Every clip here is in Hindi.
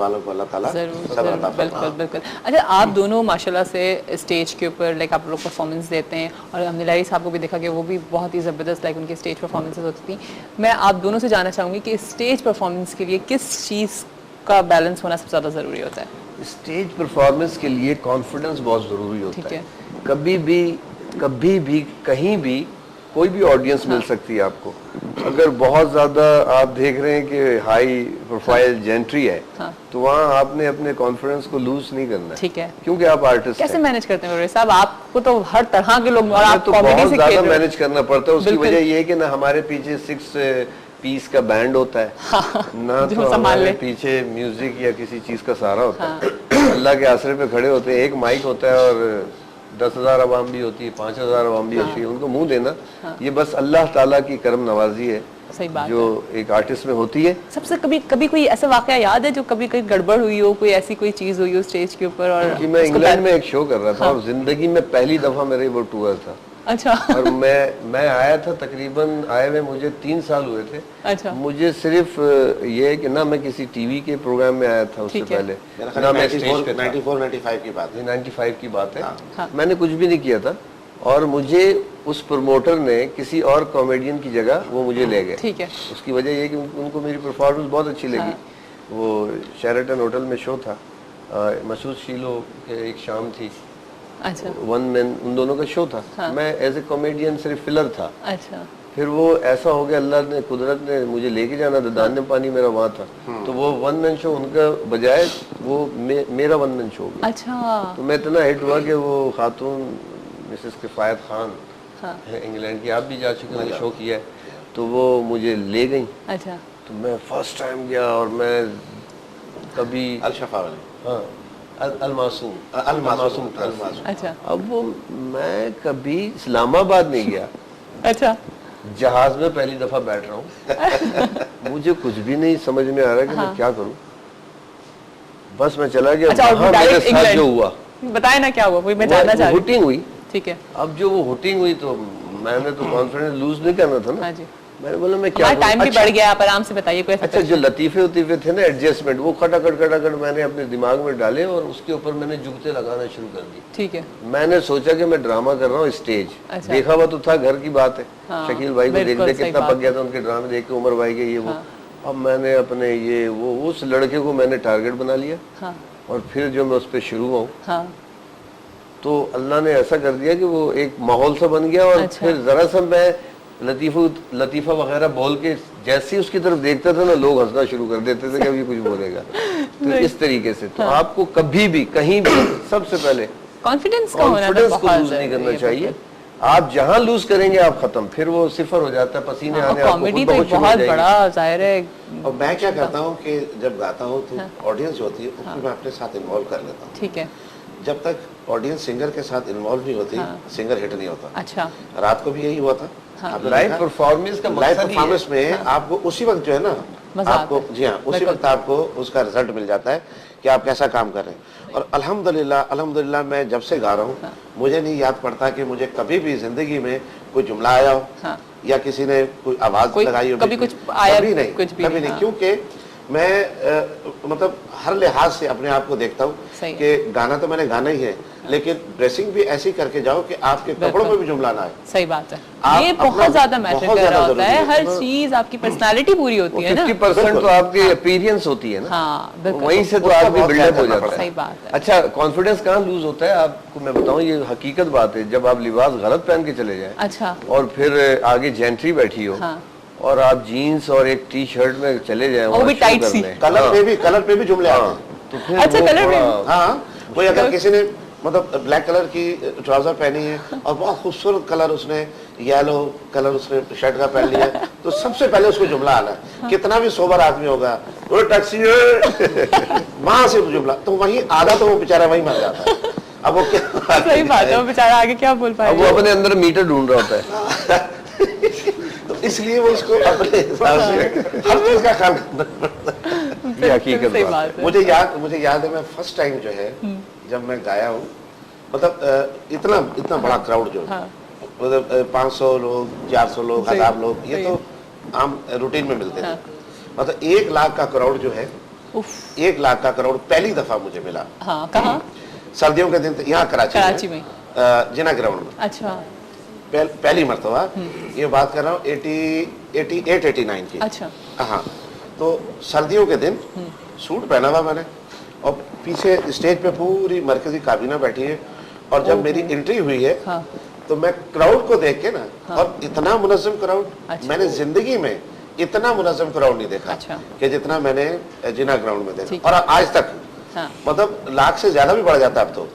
वालों को अल्लाह ताला सब्र अता फरमाए। बिल्कुल बिल्कुल। अच्छा, आप दोनों माशाल्लाह से स्टेज के ऊपर लाइक आप लोग परफॉर्मेंस देते हैं, और हमने लारी साहब को भी देखा कि वो भी बहुत ही ज़बरदस्त लाइक उनकी स्टेज परफॉर्मेंसेज होती थी। मैं आप दोनों से जानना चाहूँगी कि स्टेज परफॉर्मेंस के लिए किस चीज़ का बैलेंस होना सबसे ज़्यादा ज़रूरी होता है? स्टेज परफॉर्मेंस के लिए कॉन्फिडेंस बहुत ज़रूरी होता ठीक है। है। कभी भी कहीं भी कोई भी ऑडियंस मिल सकती है आपको। अगर बहुत ज़्यादा आप देख रहे हैं कि हाई प्रोफाइल जेंट्री है, तो वहाँ आपने अपने कॉन्फिडेंस को लूज नहीं करना है। ठीक है। क्योंकि आप आर्टिस्ट कैसे हैं। मैनेज करते हैं साहब? आपको तो हर तरह के लोग, और आप तो कॉमेडी बहुत से ज़्यादा खेल रहे हो। मैनेज करना पड़ता है। उसकी वजह ये है कि ना हमारे पीछे 6 पीस का बैंड होता है, ना तो हमारे पीछे म्यूजिक या किसी चीज का सहारा होता है। अल्लाह के आसरे पे खड़े होते हैं, एक माइक होता है और 10,000 अवाम भी होती है, 5,000 अवाम भी होती है। उनको मुंह देना ये बस अल्लाह ताला की करम नवाजी है, सही बात जो एक आर्टिस्ट में होती है। सबसे कभी कोई ऐसा वाकया याद है जो कभी कोई गड़बड़ हुई हो, कोई ऐसी कोई चीज हुई हो स्टेज के ऊपर? और कि मैं इंग्लैंड में एक शो कर रहा था और जिंदगी में पहली दफा मेरे वो टूर था। अच्छा। और मैं आया था, तकरीबन आए हुए मुझे 3 साल हुए थे। अच्छा। मुझे सिर्फ ये है कि ना मैं किसी टीवी के प्रोग्राम में आया था उससे पहले, ना मैं स्टेज पे था। 94-95 की बात है। 95 की बात है। मैंने कुछ भी नहीं किया था और मुझे उस प्रमोटर ने किसी और कॉमेडियन की जगह वो मुझे ले गए। ठीक है। उसकी वजह ये कि उनको मेरी परफॉर्मेंस बहुत अच्छी लगी। वो शेराटन होटल में शो था, मसूद शीलो के एक शाम थी। अच्छा। वन मैन उन दोनों का शो था। मैं एज ए कॉमेडियन सिर्फ फिलर था। अच्छा। फिर वो ऐसा हो गया, अल्लाह ने कुदरत ने मुझे लेके जाना था, दाने पानी मेरा वहाँ था। तो वो वन मैन शो उनका बजाय वो मेरा वन मैन शो गया। अच्छा। तो मैं इतना हिट हुआ कि वो खातून मिसेस किफ़ायत खान इंग्लैंड की, आप भी जा चुके हैं, शो किया है, तो वो मुझे ले गई। अच्छा। तो मैं फर्स्ट टाइम गया और मैं कभी अलशफा वाले, हाँ अलमासूम। अच्छा। अब वो मैं कभी इस्लामाबाद नहीं गया। अच्छा। जहाज में पहली दफा बैठ रहा हूँ। मुझे कुछ भी नहीं समझ में आ रहा कि मैं क्या करूँ। बस मैं चला गया। अच्छा, वहाँ मेरे साथ जो हुआ, बताए ना क्या हुआ, वही मैं जानना चाह रही हूँ। हुटिंग हुई। ठीक है। अब जो वो हुटिंग हुई तो मैंने तो कॉन्फिडेंस लूज नहीं करना था ना। हाँ जी। मैंने बोला मैं क्या टाइम भी बढ़ गया, आप आराम से बताइए कोई। अच्छा, जो लतीफे थे ना एडजस्टमेंट, वो खटाखट मैंने अपने दिमाग में डाले और उसके ऊपर मैंने जुगते लगाना शुरू कर दी। ठीक है। मैंने सोचा कि मैं ड्रामा कर रहा हूँ स्टेज। अच्छा। देखा हुआ तो था, घर की बात है। शकील भाई को देख कितना पक गया था उनके ड्रामे देख के, उमर भाई के ये वो। अब मैंने अपने ये वो उस लड़के को मैंने टारगेट बना लिया। और फिर जो मैं उस पर शुरू हुआ तो अल्लाह ने ऐसा कर दिया कि वो एक माहौल सा बन गया। और फिर जरा सा मैं लतीफ़ा वगैरह बोल के जैसे ही उसकी तरफ देखता था ना, लोग हंसना शुरू कर देते थे कि अभी कुछ बोलेगा। तो इस तरीके से तो आपको कभी भी कहीं भी सबसे पहले कॉन्फिडेंस को लूज नहीं करना चाहिए। आप जहाँ लूज करेंगे आप खत्म, फिर वो सिफर हो जाता है, पसीने आने आपको कॉमेडी तो बहुत बड़ा जाहिर है। और मैं क्या करता हूँ कि जब गाता हूँ तो ऑडियंस जो होती है उसको मैं अपने साथ इन्वॉल्व कर लेता हूँ। ठीक है। जब तक ऑडियंस सिंगर के साथ इन्वॉल्व नहीं होती, सिंगर हिट नहीं होता। अच्छा। रात को भी यही हुआ था। लाइव परफॉर्मेंस का लाइव परफॉर्मेंस में आपको उसी वक्त जो है ना, आपको जी हाँ उसी वक्त आपको उसका रिजल्ट मिल जाता है कि आप कैसा काम कर रहे हैं। और अल्हम्दुलिल्लाह मैं जब से गा रहा हूँ मुझे नहीं याद पड़ता कि मुझे कभी भी जिंदगी में कोई जुमला आया हो या किसी ने कोई आवाज लगाई हो, कभी कुछ आया, कभी नहीं। क्योंकि मैं मतलब हर लिहाज से अपने आप को देखता हूँ कि गाना तो मैंने गाना ही है, लेकिन ड्रेसिंग भी ऐसी करके जाओ कि आपके कपड़ों में भी जुमला ना आए। सही बात है। ये बहुत ज्यादा मैटर कर रहा होता है। हर चीज आपकी पर्सनालिटी पूरी होती है ना। 50% तो आपकी अपीयरेंस होती है ना। वहीं से तो आदमी बिल्डअप हो जाता है। सही बात है। अच्छा, कॉन्फिडेंस कहाँ लूज होता है आपको मैं बताऊं, ये हकीकत बात है। जब आप लिबास गलत पहन के चले जाए, अच्छा, और फिर आगे जेंट्री बैठी हो और आप जीन्स और एक टी शर्ट में चले जाए, वो भी टाइट सी, कलर पे भी जुमले आते हैं। तो फिर अच्छा, कलर में कोई अगर किसी ने मतलब ब्लैक कलर की ट्राउजर पहनी है और बहुत खूबसूरत कलर उसने येलो कलर उसने शर्ट का पहन लिया, तो सबसे पहले उसको जुमला आना है। कितना भी सोबर आदमी होगा, वो टैक्सी वहां से जुमला, तो वहीं आधा तो वो बेचारा वहीं मर जाता है। अब वो क्या, सही बात है, वो बेचारा आगे क्या बोल पाएगा। वो अपने अंदर मीटर ढूंढ रहा होता है। तो इसलिए वो इसको अपने हिसाब से हर चीज का ख्याल करना हकीकत। मुझे याद है मैं फर्स्ट टाइम जो है जब मैं गाया हूँ, मतलब इतना बड़ा क्राउड जो मतलब 500 लोग, 400 लोग, 1000 लोग, ये तो आम रूटीन में मिलते थे। मतलब 1 लाख का क्राउड जो है 1 लाख का क्राउड पहली दफा मुझे मिला। हाँ, कहाँ? सर्दियों के दिन यहाँ कराची में जिना ग्राउंड में। अच्छा। पहली मरतबा ये बात कर रहा हूँ 88-89 की। अच्छा। हाँ, तो सर्दियों के दिन सूट पहना हुआ मैंने और पीछे स्टेज पे पूरी मरकजी काबीना बैठी है और जब मेरी एंट्री हुई है तो मैं क्राउड को देख के ना, और इतना मुनज़्ज़म क्राउड मैंने जिंदगी में इतना मुनज़्ज़म क्राउड नहीं देखा कि जितना मैंने जिना ग्राउंड में देखा, और आज तक मतलब लाख से ज्यादा भी बढ़ जाता अब तो,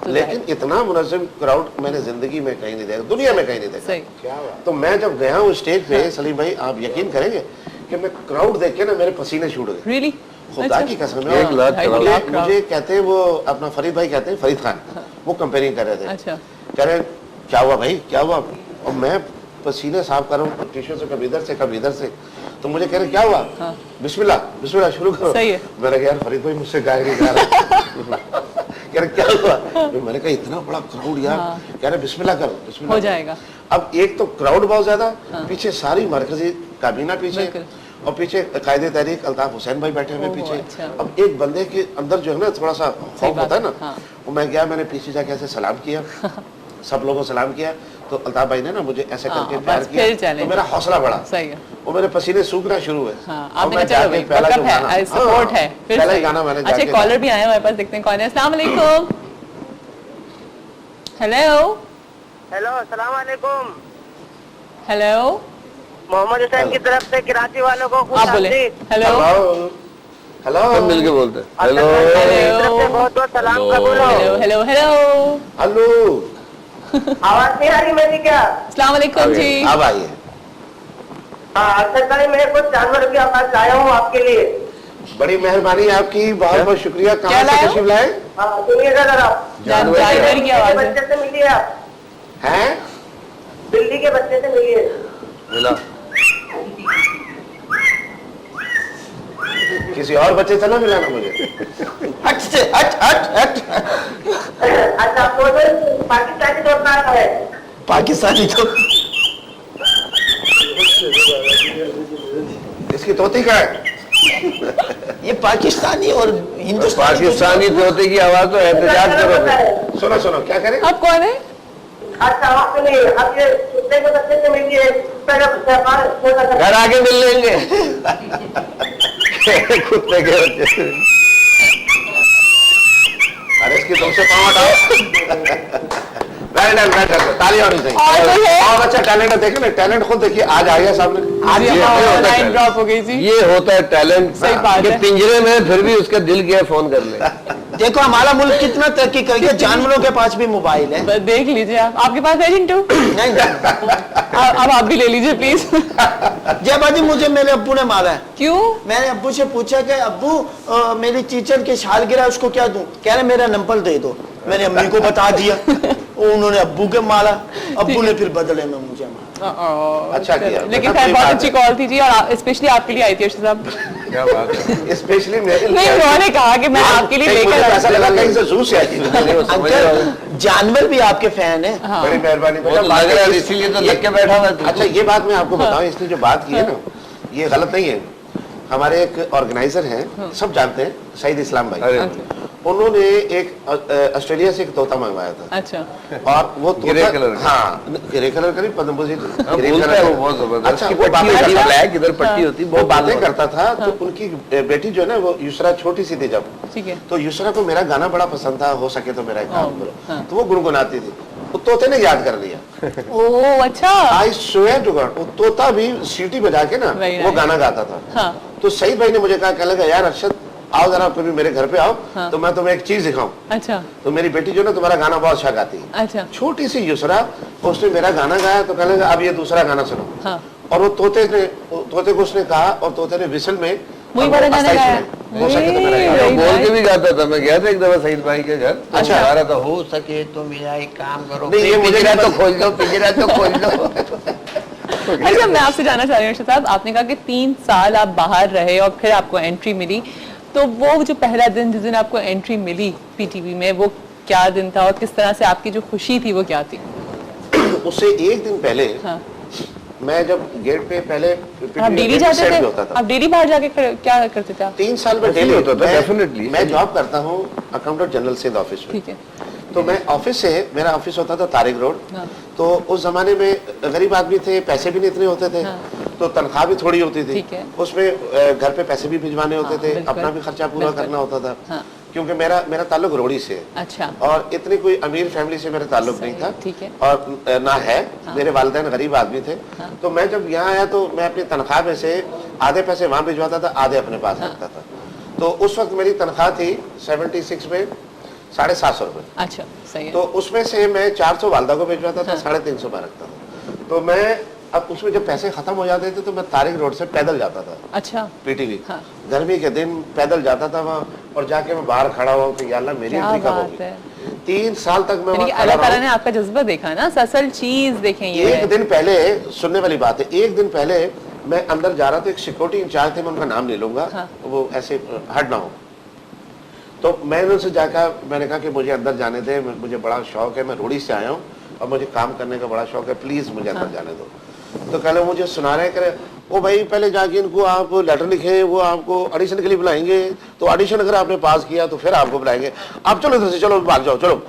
लेकिन इतना मुनज़्ज़म क्राउड मैंने जिंदगी में कहीं नहीं देखा, दुनिया में कहीं नहीं देखा। तो मैं जब गया हूँ स्टेज पे सलीम भाई, आप यकीन करेंगे कि मैं क्राउड देख के ना मेरे पसीने छूट गए। Really? खुदा की कसम है। मुझे कहते हैं वो अपना फरीद भाई कहते हैं, फरीद खान, वो कंपेयरिंग कर रहे थे। कह रहे क्या हुआ भाई, क्या हुआ? और मैं पसीने साफ कर रहा हूँ टिश्यू से, कभी इधर से कभी इधर से, तो मुझे कह रहे क्या हुआ? बिस्मिल्लाह बिस्मिल्लाह शुरू करो। मैंने कहा यार फरीद भाई मुझसे गाय नहीं गा रहा। कह रहे क्या हुआ? मैंने कहा इतना बड़ा क्राउड यार। कह रहे बिस्मिल्लाह करो, बिस्मिल्लाह हो जाएगा। अब एक तो क्राउड बहुत ज्यादा, पीछे सारी मरकजी काबीना पीछे, और पीछे कायदे तहरीक अल्ताफ हुसैन भाई बैठे हुए पीछे। अब एक बंदे के अंदर जो है ना थोड़ा सा खौफ होता है ना, वो मैं गया, मैंने पीछे जाके ऐसे सलाम किया, सब लोगों सलाम किया, तो अल्ताफ भाई ने ना मुझे ऐसे करके प्यार किया, तो मेरा हौसला बढ़ा। सही है। वो मेरे पसीने सूखना शुरू हुए। आपने कहा चलो पहला जो गाना सपोर्ट है, पहला गाना मैंने अच्छा कॉलर भी आए हमारे पास, देखते हैं कौन है। अस्सलाम वालेकुम। हेलो हेलो, अस्सलाम वालेकुम। हेलो, मोहम्मद हुसैन की तरफ से कराची वालों को आप बोले। हेलो हेलो, सब मिलके बोलते हैं हेलो, बहुत बहुत सलाम कबूल हो। हेलो हेलो हेलो हेलो, आवाज नहीं आ रही मेरी क्या? अस्सलाम वालेकुम जी। अब आइए। हाँ, अक्सर भाई मैं कुछ जानवर की आवाज लाया हूँ आपके लिए। बड़ी मेहरबानी आपकी, बहुत बहुत शुक्रिया। कहाँ से तशरीफ लाए? सुनिएगा जरा, जानवर की आवाज बच्चे से मिलिए आप। हैं? बिल्ली के बच्चे से मिलिए। मिला किसी और बच्चे से ना मिलाना मुझे। हट से हट हट हट। अच्छा, पाकिस्तानी तोता है? पाकिस्तानी तो इसकी तोती का है। ये पाकिस्तानी और पाकिस्तानी तोते की आवाज तो एहतजाज करो। सुनो सुनो, क्या करें? अब कौन है? अच्छा, आप सुनिए, आप ये कुत्ते के बच्चे से मिलिए, घर आके मिल लेंगे। कुत्ते के बच्चे। अरे इसकी तुमसे पाँव हटाओ। तालियां होनी चाहिए। और अच्छा टैलेंट देखे ना, टैलेंट खुद देखिए आज आ गया सामने। लाइन ड्रॉप हो गई जी। ये होता है टैलेंट। सही बात है। पिंजरे में फिर भी उसका दिल गया फोन कर ले। देखो हमारा मुल्क कितना तरक्की कर गया, जानवरों के पास भी मोबाइल है। देख लीजिए आप, आपके पास है चिंटू? नहीं अब आप भी ले लीजिए प्लीज। जयबाजी मुझे मेरे अब्बू ने मारा है। क्यों? मैंने अब्बू से पूछा कि अब्बू मेरी टीचर के शाल गिरा, उसको क्या दूं? कह रहे मेरा नंबर दे दो। मैंने अम्मी को बता दिया, उन्होंने अब्बू के मारा, अब्बू ने फिर बदले में मुझे मारा। अच्छा किया। लेकिन खैर बहुत अच्छी कॉल थी जी, और स्पेशली आपके लिए आई थी अर्शद साहब। क्या बात है। स्पेशली मेरे नहीं, उन्होंने कहा कि मैं आपके लिए लेकर ऐसा लगा कहीं से जूस आई थी। जानवर भी आपके फैन है। बड़ी मेहरबानी। इसीलिए तो लग के बैठा हुआ। अच्छा ये बात मैं आपको बताऊं, इसने जो बात की है ना, ये गलत नहीं है। हमारे एक ऑर्गेनाइजर हैं, सब जानते हैं, सईद इस्लाम भाई। उन्होंने एक ऑस्ट्रेलिया से एक तोता मंगवाया था। अच्छा। और वो तोता, ग्रे कलर का। हाँ ग्रे कलर का, पद्मभूषण वो बहुत जबरदस्त। अच्छा, वो वो बातें ब्लैक इधर पट्टी होती, वो बातें करता था। तो उनकी बेटी जो है ना, वो युसरा छोटी सी थी जब, ठीक है, तो युसरा को मेरा गाना बड़ा पसंद था, हो सके तो मेरा एक काम करो, तो वो गुनगुनाती थी, तो तोते ने याद कर लिया। ओह अच्छा। आई स्वेयर टू गॉड, वो तोता भी सीटी बजा के ना वो गाना गाता था। तो सईद भाई ने मुझे कहा, कहने लगा यार अरशद आओ जरा कभी मेरे घर पे आओ, तो मैं तुम्हें एक चीज दिखाऊं। अच्छा। तो मेरी बेटी जो ना तुम्हारा गाना बहुत अच्छा गाती है। अच्छा। छोटी सी युसरा, उसने मेरा गाना गाया, तो कहने लगा अब ये दूसरा गाना सुनो। और वो तोते को उसने कहा, और तोते ने विसल में वही वाला गाना गाया। हो सके तो मेरा गाना बोल के भी गाता था। मैं गया था एक दफा सईद भाई के घर। अच्छा। गा रहा था, हो सके तो मेरा एक काम करो, नहीं ये मुझे पिंजरा तो खोल दो, पिंजरा तो खोल दो। अच्छा, मैं आपसे जानना चाह रही हूँ अर्शद साहब, आपने कहा कि 3 साल आप बाहर रहे और फिर आपको एंट्री मिली, तो वो जो पहला दिन जिस दिन आपको एंट्री मिली पीटीवी में, वो क्या दिन था और किस तरह से आपकी जो खुशी थी वो क्या थी? उससे एक दिन पहले मैं जब गेट पे पहले आप डेली जाते सेट थे? भी होता था। आप डेली बाहर जाके क्या करते थे आप? 3 साल में Definitely डेली होता था, definitely। मैं जॉब करता हूँ अकाउंटेंट जनरल सिंध ऑफिस में। ठीक है। तो मैं ऑफिस से, मेरा ऑफिस होता था तारिक रोड। हाँ। तो उस जमाने में गरीब आदमी थे, पैसे भी नहीं इतने होते थे। तो तनख्वाह भी थोड़ी होती थी। ठीक है। उसमें घर पे पैसे भी भिजवाने होते थे, बिल्कुल। अपना भी खर्चा पूरा बिल्कुल। करना होता था। हाँ। क्योंकि मेरा ताल्लुक रोड़ी से है। अच्छा। और इतनी कोई अमीर फैमिली से मेरा ताल्लुक नहीं था। ठीक है। और ना है। मेरे वालिदैन गरीब आदमी थे। तो मैं जब यहाँ आया तो मैं अपनी तनख्वाह में से आधे पैसे वहां भिजवाता था, आधे अपने पास रखता था। तो उस वक्त मेरी तनख्वाह थी 76 में 750 रुपए। अच्छा, सही है। तो उसमें से मैं 400 वालदा को भिजवाता था, 350 में रखता था। तो मैं अब उसमें जब पैसे खत्म हो जाते थे तो मैं तारिक रोड से पैदल जाता था। अच्छा। पीटीवी। हाँ। गर्मी के दिन पैदल जाता था वहाँ, और जाके मैं बाहर खड़ा हुआ कि या अल्लाह मेरी क्या एंट्री कब बात होगी। है। 3 साल तक मैं यानी वहाँ कि खड़ा अल्लाह ताला रहा ने आपका जज्बा देखा ना, असल चीज देखें ये एक दिन पहले, सुनने वाली बात है, एक दिन पहले मैं अंदर जा रहा था, एक सिक्योरिटी इंचार्ज थे, मैं उनका नाम नहीं लूंगा। हाँ। वो ऐसे हट ना हो। तो मैंने उनसे जाकर मैंने कहा कि मुझे अंदर जाने दे, मुझे बड़ा शौक है, मैं रोड़ी से आया हूँ और मुझे काम करने का बड़ा शौक है, प्लीज मुझे अंदर जाने दो। तो कहले मुझे सुना रहे, करे ओ भाई पहले जाके इनको आप लेटर लिखे, वो आपको ऑडिशन के लिए बुलाएंगे, तो ऑडिशन अगर आपने पास किया तो फिर आपको बुलाएंगे, आप चलो इधर से, चलो भाग जाओ, चलो।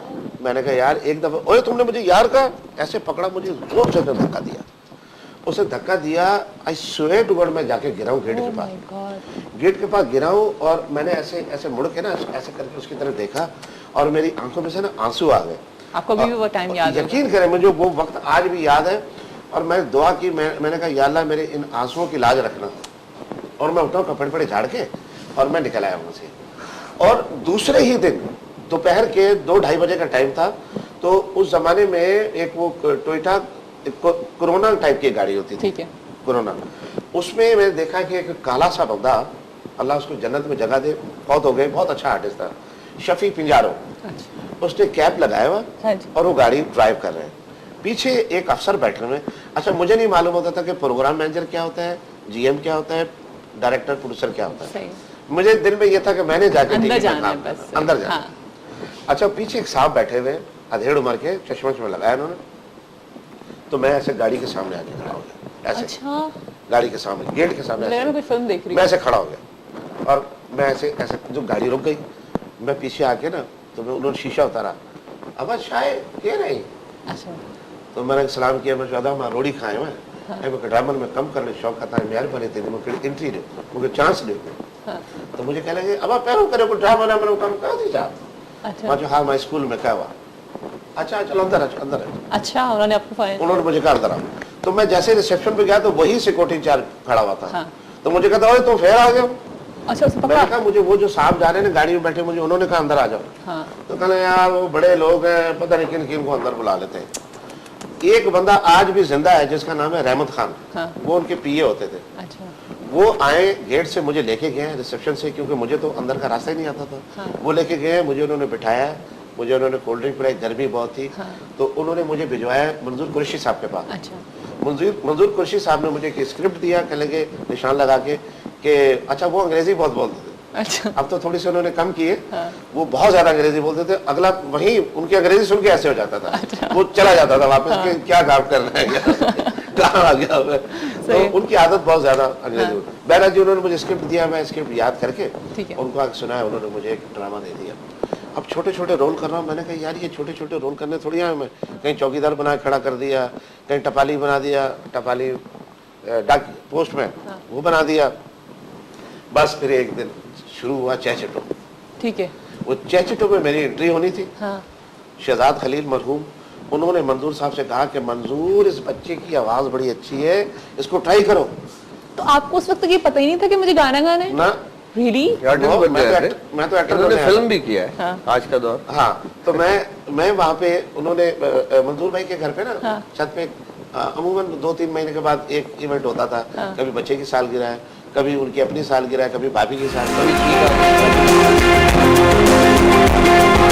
मैंने कहा यार एक दफा, ओए तुमने मुझे यार कहा, ऐसे पकड़ा, मुझे जोर से धक्का दिया। उसे धक्का दिया, आई स्वेयर टू गॉड, मैं जाके गिरा हूँ गेट के पास। गेट के पास गिरा हूँ और मैंने ऐसे ऐसे मुड़ के ना ऐसे करके उसकी तरफ देखा और मेरी आंखों में से ना आंसू आ गए। आपको भी वो टाइम याद है? यकीन करें मुझे वो वक्त आज भी याद है। और मैं दुआ की, मैंने कहा या अल्लाह मेरे इन आंसुओं की लाज रखना। और मैं उठा कपड़े पड़े झाड़ के और मैं निकल आया वहां से। और दूसरे ही दिन दोपहर के 2-2:30 बजे का टाइम था। तो उस जमाने में एक वो टोयोटा कोरोना टाइप की गाड़ी होती थी। ठीक है। कोरोना, उसमें मैंने देखा कि एक काला सा बंदा, अल्लाह उसको जन्नत में जगह दे, बहुत हो गए, बहुत अच्छा आर्टिस्ट था, शफी पिंजारो। अच्छा। उसने कैप लगाया हुआ हाँ जी। और वो गाड़ी ड्राइव कर रहे हैं, पीछे एक अफसर बैठे हुए। अच्छा, मुझे नहीं मालूम होता था कि प्रोग्राम मैनेजर क्या होता है, जीएम क्या होता है, डायरेक्टर प्रोड्यूसर क्या होता है। सही। मुझे दिल में यह था कि मैंने जाके अंदर टीवी में जाना है काम बस। करना, अंदर जाना। हाँ। अच्छा, पीछे एक साहब बैठे हुए, अधेड़ उम्र के, चश्मा लगाया उन्होंने। तो मैं ऐसे गाड़ी के सामने आके खड़ा हो गया, ऐसे। अच्छा। गाड़ी के सामने, गेट के सामने लग रहा है ऐसे। मैं कोई फिल्म देख रही मैं हूँ। ऐसे खड़ा हो गया और मैं ऐसे ऐसे, जो गाड़ी रुक गई, मैं पीछे आके ना, तो मैं उन्होंने शीशा उतारा, अब शायद ये नहीं। अच्छा। तो मैंने सलाम किया, मैं शादा मां रोड़ी खाए मैं ड्रामा में कम करने शौक आता है, मेहरबानी थी मुझे एंट्री दे, मुझे चांस दे। तो मुझे कह लगे अब आप पैरों करे को ड्रामा ना मैंने कम कर दी आप। अच्छा। हाँ मैं स्कूल में क्या हुआ, अच्छा चलो अंदर अंदर। अच्छा, उन्होंने आपको फाइन? उन्होंने मुझे कहा अंदर आओ। तो मैं जैसे रिसेप्शन पे गया तो वही सिक्योरिटी इंचार्ज खड़ा हुआ था। हाँ। तो मुझे कहता तुम फिर आ गए। अच्छा, उसने मैंने पकड़ा? कहा मुझे वो जो साहब जा रहे हैं ना गाड़ी में बैठे, मुझे उन्होंने कहा अंदर आ जाओ। हाँ। तो कहने यार वो बड़े लोग हैं, पता नहीं किन किन को अंदर बुला लेते हैं। एक बंदा आज भी जिंदा है जिसका नाम है रहमत खान। हाँ। वो उनके पीए होते थे। अच्छा। वो आए गेट से, मुझे लेके गए रिसेप्शन से, क्योंकि मुझे तो अंदर का रास्ता ही नहीं आता था। हाँ। वो लेके गए, मुझे उन्होंने बिठाया, मुझे उन्होंने कोल्ड ड्रिंक पिलाई, गर्मी बहुत थी। हाँ। तो उन्होंने मुझे भिजवाया मंजूर कुरैशी साहब के पास। अच्छा। मंजूर कुरैशी साहब ने मुझे एक स्क्रिप्ट दिया, कहने लगे निशान लगा के कि अच्छा, वो अंग्रेजी बहुत बोलते थे। अच्छा। अब तो थोड़ी सी उन्होंने कम किए। हाँ। वो बहुत ज्यादा अंग्रेजी बोलते थे, अगला वही उनकी अंग्रेजी सुन के ऐसे हो जाता था। अच्छा। वो चला जाता था वापस कि क्या काम करना है कहाँ आ गया मैं। तो उनकी आदत बहुत ज्यादा अंग्रेजी। बहरा जी उन्होंने मुझे स्क्रिप्ट दिया, मैं स्क्रिप्ट याद करके उनको आगे सुनाया, उन्होंने मुझे एक ड्रामा दे दिया। अब छोटे छोटे रोल कर रहा हूँ। मैंने कहा यार ये छोटे छोटे रोल करने थोड़ी आया मैं, कहीं चौकीदार बना खड़ा कर दिया, कहीं टपाली बना दिया, टपाली डाक पोस्ट में वो बना दिया। बस फिर एक दिन शुरू हुआ चैचटो। ठीक है। वो चैचटो में मेरी एंट्री होनी थी। हाँ। शहजाद खलील मरहूम, उन्होंने मंजूर साहब से कहा कि मंजूर इस बच्चे की आवाज बड़ी अच्छी है, इसको ट्राई करो। तो आपको उस वक्त ये पता ही नहीं था कि मुझे गाना गाना है? ना। Really? मैं तो एक्टर उन्होंने फिल्म भी किया है। हाँ। आज का दौर। हाँ। तो मैं वहाँ पे, उन्होंने मंजूर भाई के घर पे ना, हाँ। छत पे अमूमन 2-3 महीने के बाद एक इवेंट होता था। हाँ। कभी बच्चे की सालगिरह है, कभी उनकी अपनी सालगिरह है, कभी भाभी की सालगिरह, कभी